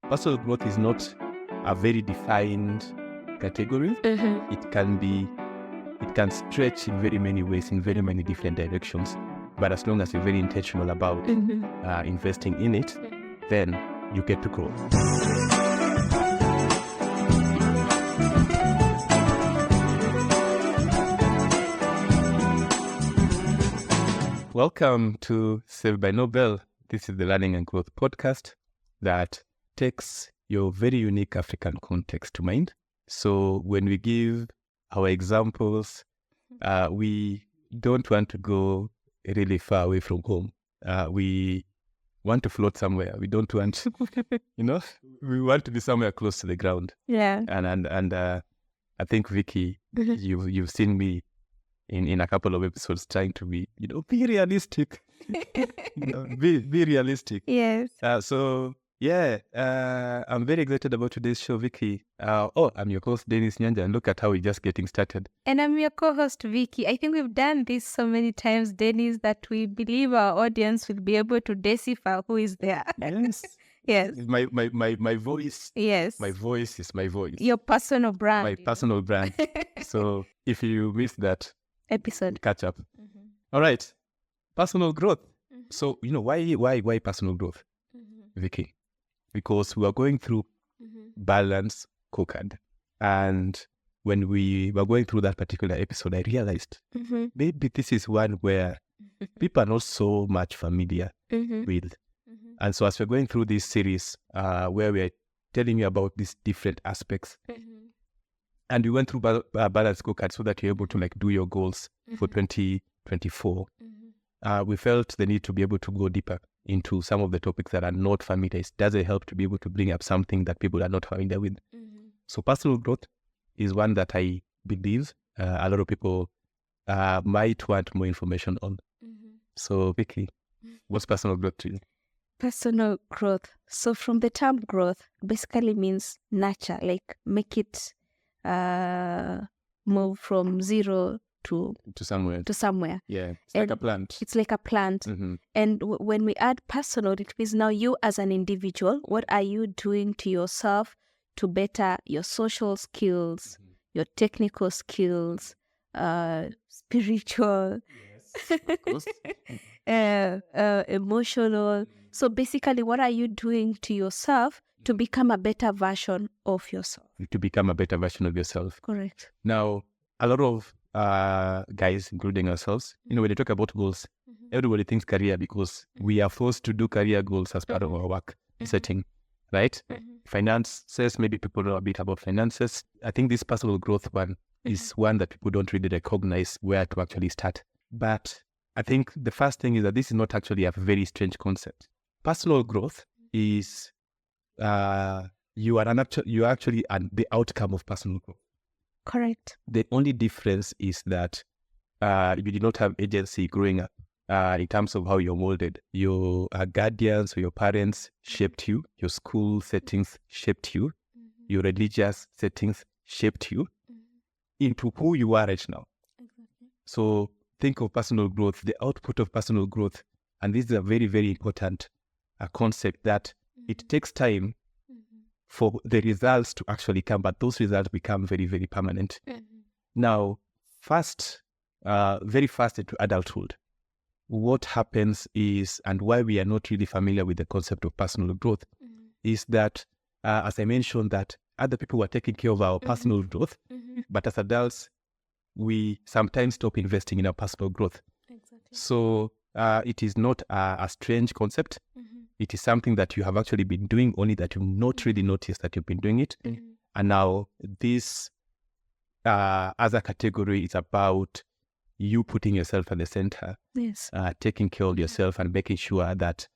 personal growth is not a very defined category. It can stretch in very many ways, in very many different directions. But as long as you're very intentional about investing in it, then you get to grow. Welcome to Saved by Nobel. This is the Learning and Growth podcast that takes your very unique African context to mind. So when we give our examples, we don't want to go really far away from home. We want to float somewhere. We don't want, we want to be somewhere close to the ground. Yeah. And I think, Vicky, you've seen me in a couple of episodes trying to be, be realistic. Be realistic. Yes. I'm very excited about today's show, Vicky. I'm your host, Dennis Nyanja, and look at how we're just getting started. And I'm your co-host, Vicky. I think we've done this so many times, Dennis, that we believe our audience will be able to decipher who is there. Yes. Yes. My voice. Yes. My voice is my voice. Your personal brand. My personal brand. So if you missed that episode, catch up. All right. Personal growth. So, why personal growth, Vicky? Because we are going through balance scorecard. And when we were going through that particular episode, I realized maybe this is one where people are not so much familiar with. And so as we're going through this series where we're telling you about these different aspects, and we went through balance scorecard so that you're able to do your goals for 2024, we felt the need to be able to go deeper into some of the topics that are not familiar. It doesn't help to be able to bring up something that people are not familiar with. So personal growth is one that I believe a lot of people might want more information on. So Vicky, what's personal growth to you? Personal growth. So from the term growth, basically means nurture, like make it move from zero to somewhere. Yeah, it's like a plant. It's like a plant. And when we add personal, it means now you as an individual, what are you doing to yourself to better your social skills, your technical skills, spiritual, of course. Emotional. So basically, what are you doing to yourself to become a better version of yourself? To become a better version of yourself. Correct. Now, a lot of guys, including ourselves, when they talk about goals, everybody thinks career because we are forced to do career goals as part of our work setting, right? Finances, maybe people know a bit about finances. I think this personal growth one is one that people don't really recognize where to actually start. But I think the first thing is that this is not actually a very strange concept. Personal growth is you are actually the outcome of personal growth. Correct. The only difference is that you did not have agency growing up in terms of how you're molded. Your guardians or your parents shaped you. Your school settings shaped you. Your religious settings shaped you into who you are right now. Exactly. So think of personal growth, the output of personal growth. And this is a very, very important concept that it takes time for the results to actually come, but those results become very, very permanent. Now, very fast into adulthood, what happens is, and why we are not really familiar with the concept of personal growth, is that, as I mentioned, that other people were taking care of our personal growth, but as adults, we sometimes stop investing in our personal growth. Exactly. So it is not a strange concept. It is something that you have actually been doing, only that you've not really noticed that you've been doing it. And now this as a category is about you putting yourself at the center, Yes. Taking care of yourself and making sure that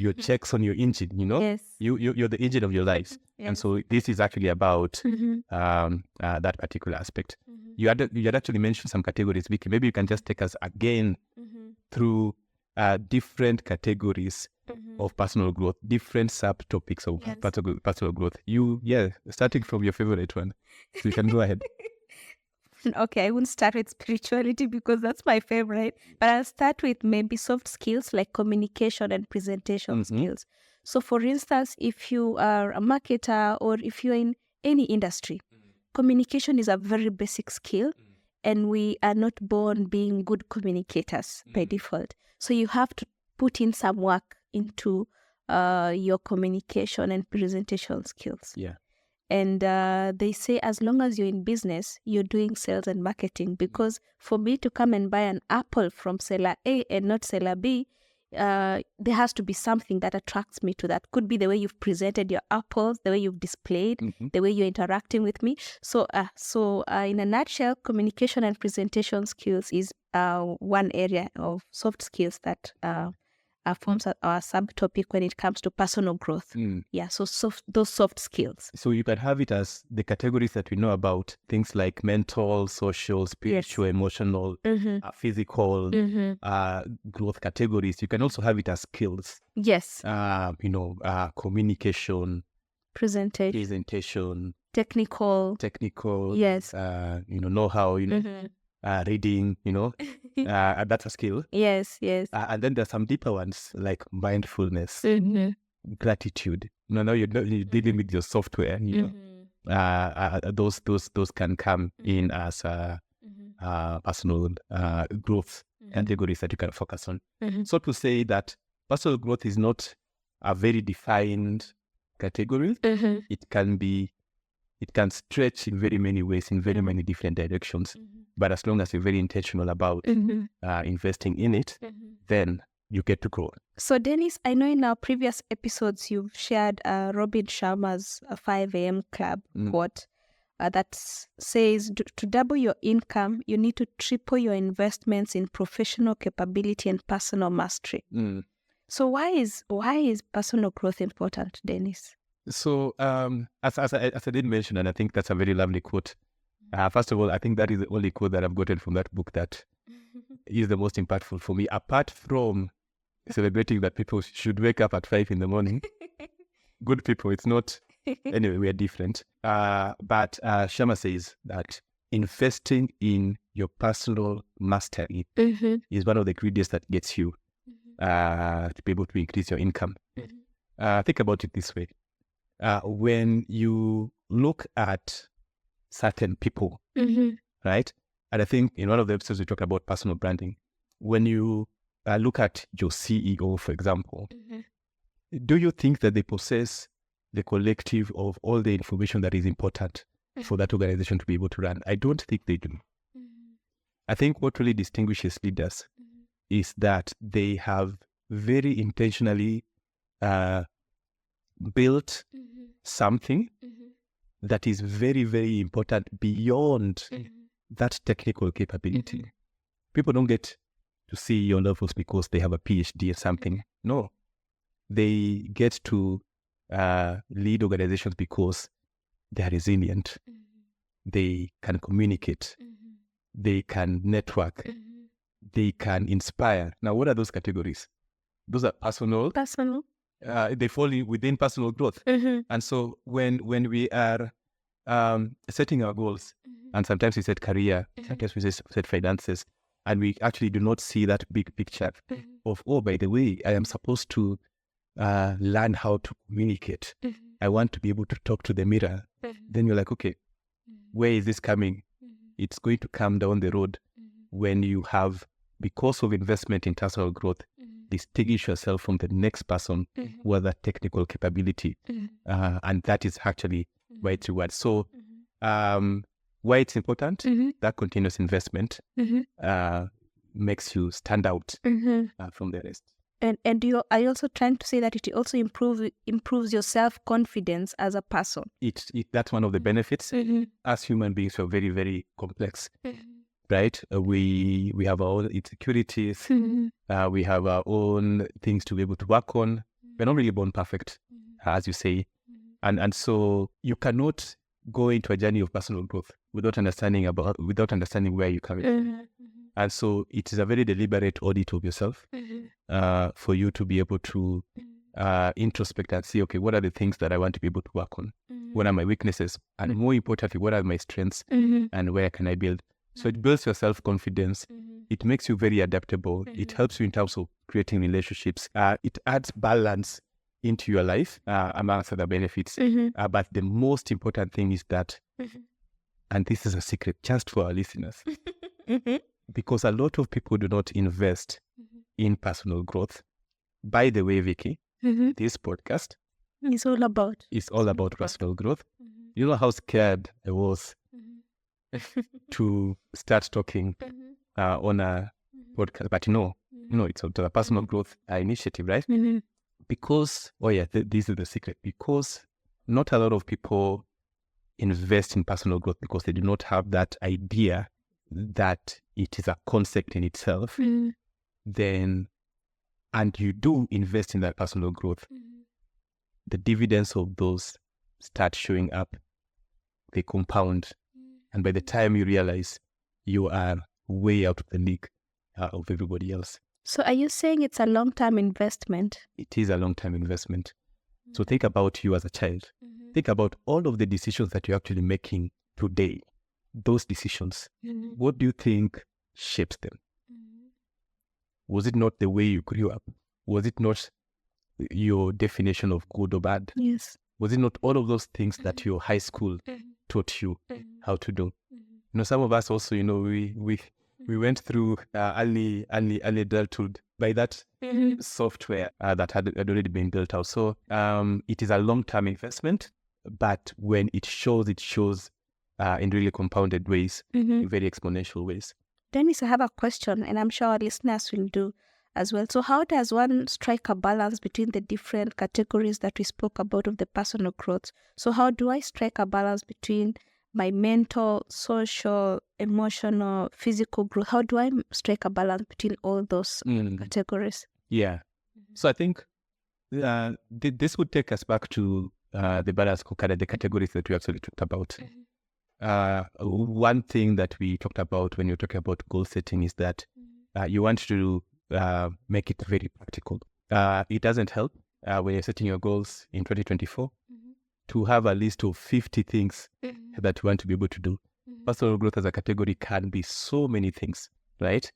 your checks on your engine, Yes. you're the engine of your life. Yes. And so this is actually about that particular aspect. You had actually mentioned some categories, Vicky. Maybe you can just take us again through different categories of personal growth, different subtopics of personal growth. Starting from your favorite one. So you can go ahead. Okay, I won't start with spirituality because that's my favorite, but I'll start with maybe soft skills like communication and presentation skills. So for instance, if you are a marketer or if you're in any industry, communication is a very basic skill, and we are not born being good communicators by default. So you have to put in some work into your communication and presentation skills. Yeah. And they say as long as you're in business, you're doing sales and marketing. Because for me to come and buy an apple from seller A and not seller B, there has to be something that attracts me to that. Could be the way you've presented your apples, the way you've displayed, the way you're interacting with me. So in a nutshell, communication and presentation skills is one area of soft skills that forms our subtopic when it comes to personal growth. Yeah, so those soft skills. So you can have it as the categories that we know about, things like mental, social, spiritual, emotional, physical growth categories. You can also have it as skills. Yes. Communication, presentation, technical. Yes. Know-how, reading, that's a skill. Yes. And then there's some deeper ones like mindfulness, gratitude. Now you're dealing with your software. Those can come in as personal growth categories that you can focus on. So to say that personal growth is not a very defined category. It can stretch in very many ways, in very many different directions. But as long as you're very intentional about investing in it, then you get to grow. So Dennis, I know in our previous episodes, you've shared Robin Sharma's 5 a.m. club quote that says, to double your income, you need to triple your investments in professional capability and personal mastery. So why is personal growth important, Dennis? So as I did mention, and I think that's a very lovely quote. First of all, I think that is the only quote that I've gotten from that book that is the most impactful for me, apart from celebrating that people should wake up at 5 in the morning. Good people, it's not. Anyway, we are different. But Sharma says that investing in your personal mastery is one of the ingredients that gets you to be able to increase your income. Think about it this way. When you look at certain people, right? And I think in one of the episodes we talked about personal branding. When you look at your CEO, for example, do you think that they possess the collective of all the information that is important for that organization to be able to run? I don't think they do. I think what really distinguishes leaders is that they have very intentionally built something that is very, very important beyond that technical capability. People don't get to CEO levels because they have a PhD or something. No. They get to lead organizations because they are resilient. They can communicate. They can network. They can inspire. Now, what are those categories? Those are personal. They fall within personal growth. And so when we are setting our goals, and sometimes we set career, sometimes we set finances, and we actually do not see that big picture of, oh, by the way, I am supposed to learn how to communicate. I want to be able to talk to the mirror. Then you're like, okay, where is this coming? It's going to come down the road when you have, because of investment in personal growth, distinguish yourself from the next person who has that technical capability. And that is actually why it's reward. So why it's important, that continuous investment makes you stand out from the rest. And are you also trying to say that it also improves your self-confidence as a person? That's one of the benefits. As human beings, we're very, very complex. Right? We have our own insecurities. We have our own things to be able to work on. We're not really born perfect, as you say. And so you cannot go into a journey of personal growth without understanding where you're coming from. And so it is a very deliberate audit of yourself for you to be able to introspect and see, okay, what are the things that I want to be able to work on? What are my weaknesses? And more importantly, what are my strengths? And where can I build? So it builds your self-confidence. It makes you very adaptable. It helps you in terms of creating relationships. It adds balance into your life, amongst other benefits. But the most important thing is that, and this is a secret just for our listeners, because a lot of people do not invest in personal growth. By the way, Vicky, this podcast is all about personal growth. You know how scared I was to start talking on a podcast, but it's a personal growth initiative, right? Because, this is the secret, because not a lot of people invest in personal growth because they do not have that idea that it is a concept in itself. Then, and you do invest in that personal growth, the dividends of those start showing up, they compound, and by the time you realize, you are way out of the league of everybody else. So are you saying it's a long-term investment? It is a long-term investment. So think about you as a child. Think about all of the decisions that you're actually making today. Those decisions, what do you think shapes them? Was it not the way you grew up? Was it not your definition of good or bad? Yes. Was it not all of those things that your high school taught you how to do? Some of us also, we went through early adulthood by that software that had already been built out. So it is a long-term investment, but when it shows in really compounded ways, in very exponential ways. Dennis, I have a question, and I'm sure our listeners will do as well. So how does one strike a balance between the different categories that we spoke about of the personal growth? So how do I strike a balance between my mental, social, emotional, physical growth? How do I strike a balance between all those categories? Yeah. So I think this would take us back to the balance the categories that we actually talked about. One thing that we talked about when you're talking about goal setting is that you want to make it very practical. It doesn't help when you're setting your goals in 2024 to have a list of 50 things that you want to be able to do. Personal growth as a category can be so many things, right?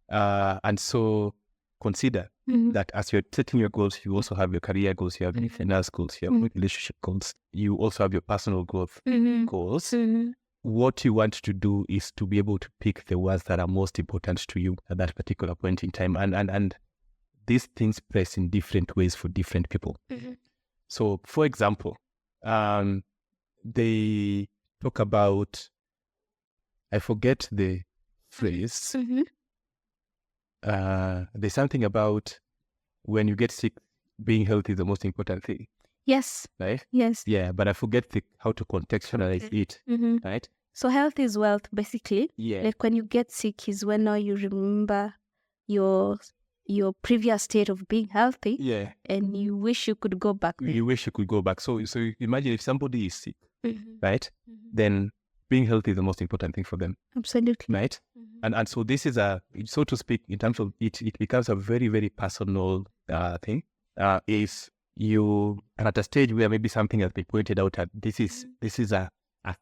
And so consider that as you're setting your goals, you also have your career goals, you have your finance goals, you have relationship goals, you also have your personal growth goals. What you want to do is to be able to pick the ones that are most important to you at that particular point in time. And these things press in different ways for different people. So, for example, they talk about, I forget the phrase, there's something about when you get sick, being healthy is the most important thing. Yes. Right? Yes. Yeah, but I forget how to contextualize it, right? So health is wealth, basically. Yeah. Like when you get sick is when now you remember your previous state of being healthy. Yeah. And you wish you could go back there. You wish you could go back. So imagine if somebody is sick, right? Then being healthy is the most important thing for them. Absolutely. Right? And so this is so to speak, in terms of it becomes a very, very personal thing. If you are at a stage where maybe something has been pointed out at, this is a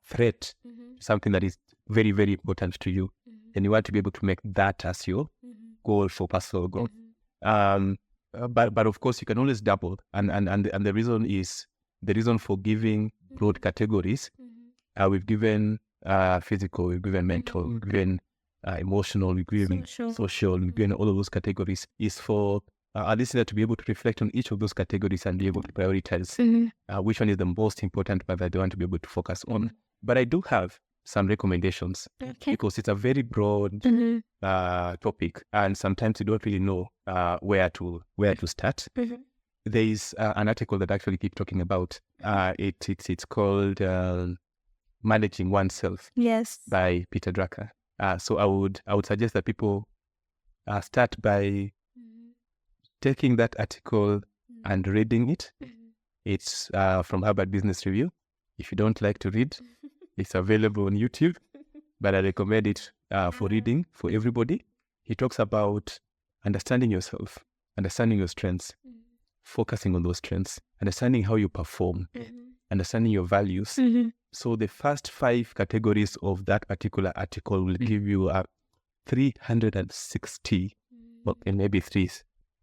threat, something that is very, very important to you, and you want to be able to make that as your goal for personal growth. But of course, you can always double, and the reason for giving broad categories. We've given physical, we've given mental, we've given emotional, we've given social, we've given all of those categories, is for our listener to be able to reflect on each of those categories and be able to prioritize which one is the most important part that they want to be able to focus on. But I do have some recommendations because it's a very broad topic, and sometimes you don't really know where to start. There is an article that I actually keep talking about. It's called Managing Oneself. Yes. By Peter Drucker. So I would suggest that people start by taking that article and reading it. It's from Harvard Business Review. If you don't like to read, it's available on YouTube, but I recommend it for reading for everybody. He talks about understanding yourself, understanding your strengths, focusing on those strengths, understanding how you perform, understanding your values. So the first 5 categories of that particular article will give you 360, and maybe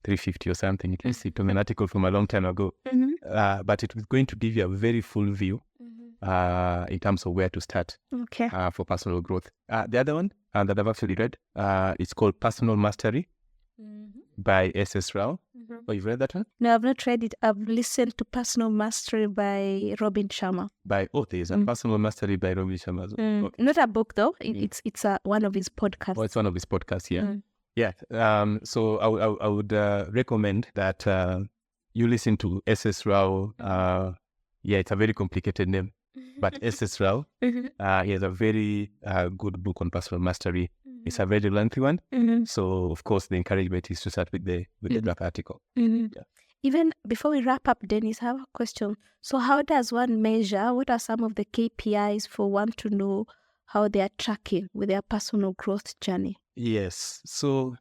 350 or something. It lists it on an article from a long time ago. But it was going to give you a very full view in terms of where to start for personal growth. The other one that I've actually read, it's called Personal Mastery by S.S. Rao. Oh, you've read that one? No, I've not read it. I've listened to Personal Mastery by Robin Sharma. There's a Personal Mastery by Robin Sharma. Okay. Not a book though. It's one of his podcasts. Oh, it's one of his podcasts, yeah. Yeah. So I would recommend that you listen to S.S. Rao. It's a very complicated name, but S.S. Rao, he has a very good book on personal mastery. It's a very lengthy one. So, of course, the encouragement is to start with the draft article. Yeah. Even before we wrap up, Dennis, I have a question. So how does one measure? What are some of the KPIs for one to know how they are tracking with their personal growth journey? Yes. So,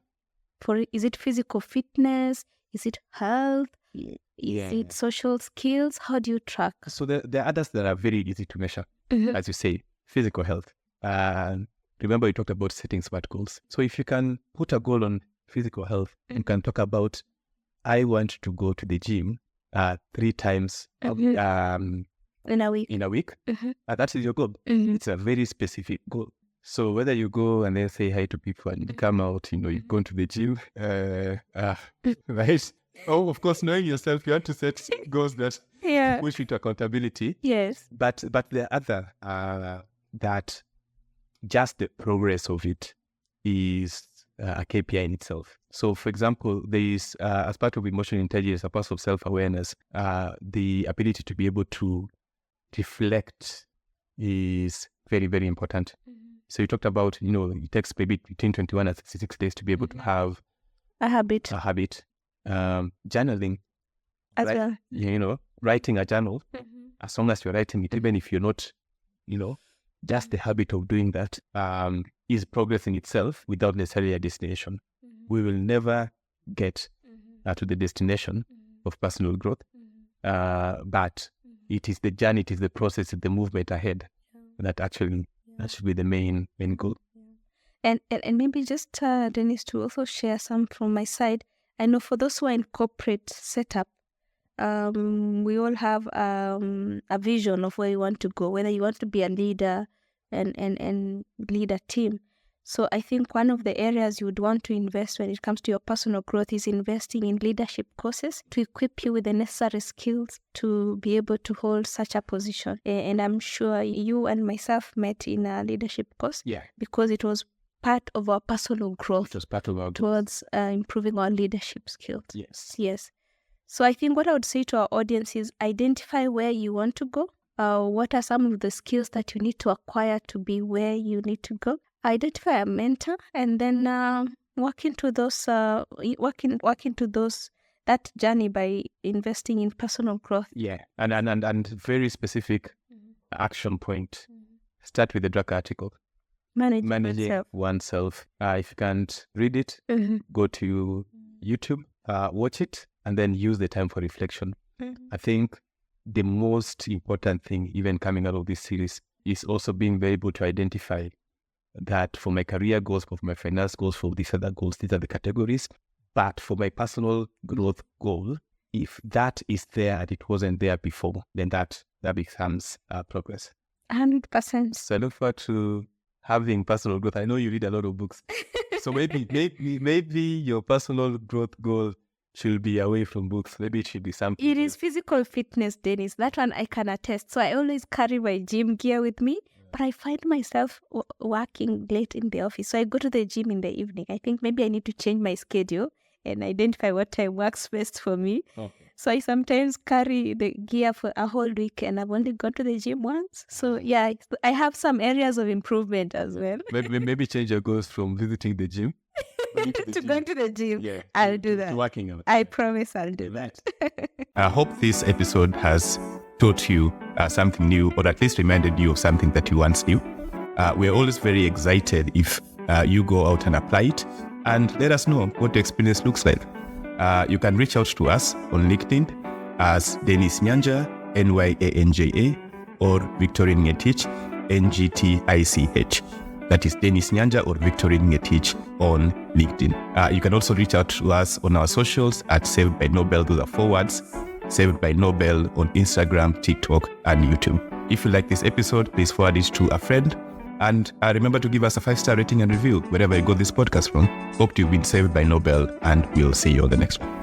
is it physical fitness? Is it health? Is it social skills? How do you track? So there are others that are very easy to measure, as you say, physical health. Remember, you talked about setting SMART goals. So if you can put a goal on physical health, you can talk about, I want to go to the gym 3 times in a week. That is your goal. It's a very specific goal. So whether you go and then say hi to people and you come out, you go to the gym, right? Oh, of course, knowing yourself, you want to set goals that push you to accountability. Yes. But there are other that just the progress of it is a KPI in itself. So, for example, there is, as part of emotional intelligence, a part of self-awareness, the ability to be able to reflect is very, very important. So you talked about, it takes maybe between 21 and 66 days to be able to have a habit. Journaling as well. Writing a journal, as long as you're writing it, even if you're not, just the habit of doing that is progress in itself without necessarily a destination. We will never get to the destination of personal growth, but it is the journey, it is the process, it's the movement ahead that actually that should be the main goal. And maybe just Dennis, to also share some from my side. I know for those who are in corporate setup, we all have a vision of where you want to go, whether you want to be a leader and lead a team. So I think one of the areas you would want to invest when it comes to your personal growth is investing in leadership courses to equip you with the necessary skills to be able to hold such a position. And I'm sure you and myself met in a leadership course because it was part of our personal growth. It was part of our towards improving our leadership skills. Yes. So I think what I would say to our audience is identify where you want to go. What are some of the skills that you need to acquire to be where you need to go? Identify a mentor and then work into that journey by investing in personal growth. Yeah, and very specific action point. Start with the drug article. Managing oneself. If you can't read it, go to YouTube, watch it, and then use the time for reflection. I think the most important thing, even coming out of this series, is also being very able to identify that for my career goals, for my finance goals, for these other goals, these are the categories. But for my personal growth goal, if that is there and it wasn't there before, then that becomes progress. 100%. So I look forward to having personal growth. I know you read a lot of books. So maybe your personal growth goal should be away from books. Maybe it should be something. It is physical fitness, Dennis. That one I can attest. So I always carry my gym gear with me. But I find myself working late in the office. So I go to the gym in the evening. I think maybe I need to change my schedule and identify what time works best for me. Okay. So I sometimes carry the gear for a whole week and I've only gone to the gym once. So yeah, I have some areas of improvement as well. Maybe change your goals from visiting the gym to going to the gym. Yeah, I'll do that. To working out. I promise I'll do that. I hope this episode has taught you something new, or at least reminded you of something that you once knew. We're always very excited if you go out and apply it and let us know what the experience looks like. You can reach out to us on LinkedIn as Dennis Nyanja, Nyanja, or Victorine Ngetich, Ngtich. That is Dennis Nyanja or Victorine Ngetich on LinkedIn. You can also reach out to us on our socials at Saved by Nobel, those are 4 words, Saved by Nobel on Instagram, TikTok, and YouTube. If you like this episode, please forward it to a friend. And remember to give us a 5-star rating and review wherever you got this podcast from. Hope you've been saved by Nobel, and we'll see you on the next one.